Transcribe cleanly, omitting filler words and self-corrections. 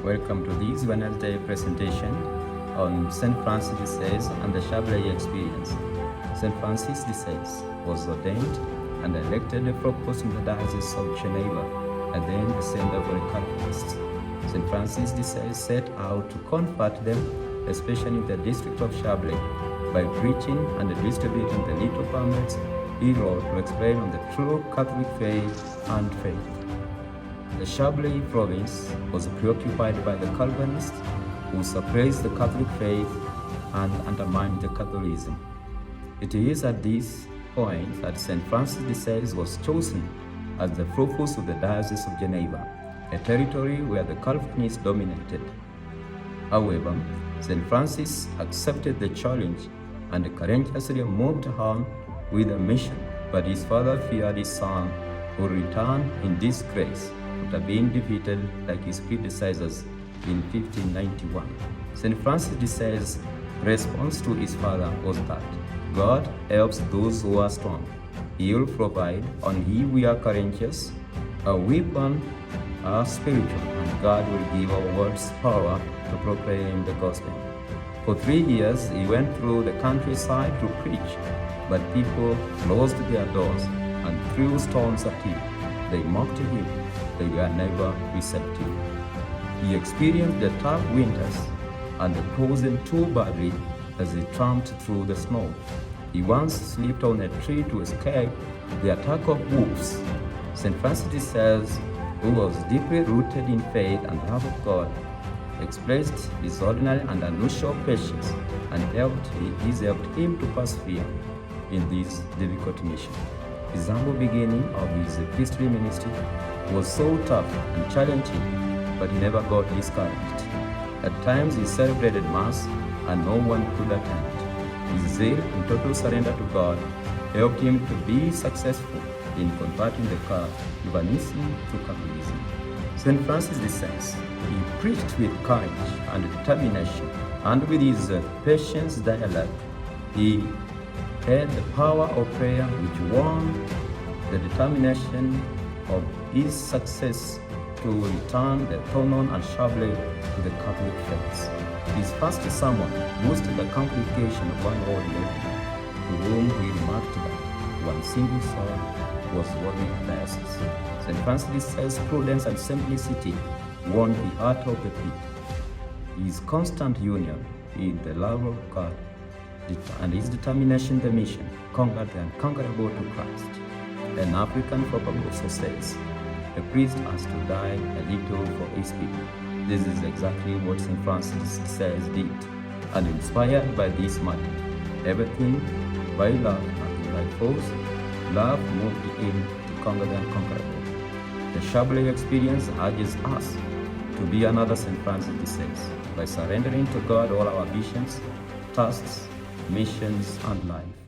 Welcome to this Wednesday presentation on St. Francis de Sales and the Chablais experience. St. Francis de Sales was ordained and elected the provost in the Diocese of Geneva and then the Center for the Calvinists. St. Francis de Sales set out to convert them, especially in the district of Chablais, by preaching and distributing the little pamphlets he wrote to explain on the true Catholic faith and faith. The Chablais province was preoccupied by the Calvinists who suppressed the Catholic faith and undermined the Catholicism. It is at this point that St. Francis de Sales was chosen as the provost of the Diocese of Geneva, a territory where the Calvinists dominated. However, St. Francis accepted the challenge and courageously moved on with a mission, but his father feared his son would return in disgrace after being defeated like his predecessors in 1591. St. Francis de Sales' response to his father was that God helps those who are strong. He will provide, and he we are courageous. Our weapon are spiritual, and God will give our words power to proclaim the gospel. For 3 years, he went through the countryside to preach, but people closed their doors and threw stones at him. They mocked him. They were never receptive. He experienced the tough winters and frozen too badly as he tramped through the snow. He once slipped on a tree to escape the attack of wolves. St. Francis de Sales, who was deeply rooted in faith and love of God, expressed his ordinary and unusual patience and helped him to persevere in this difficult mission. His humble beginning of his priestly ministry was so tough and challenging, but he never got discouraged. At times he celebrated Mass and no one could attend. His zeal and total surrender to God helped him to be successful in converting the Calvinism to Catholicism. St. Francis de Sales, he preached with courage and determination, and with his patience dialogue, he had the power of prayer which won the determination of his success to return the Tonon and Chablais to the Catholic faith. His first sermon boosted the congregation of one old lady, to whom he remarked that one single soul was worthy of diocese. St. Francis de Sales' prudence and simplicity won the heart of the people. His constant union in the love of God and his determination in the mission conquered the unconquerable to Christ. An African proverb also says, "A priest has to die a little for his people." This is exactly what St. Francis de Sales did, and inspired by this matter, everything by love, nothing by force, love moved him to conquer the unconquerable. The Chablais experience urges us to be another St. Francis de Sales by surrendering to God all our visions, tasks, missions, and life.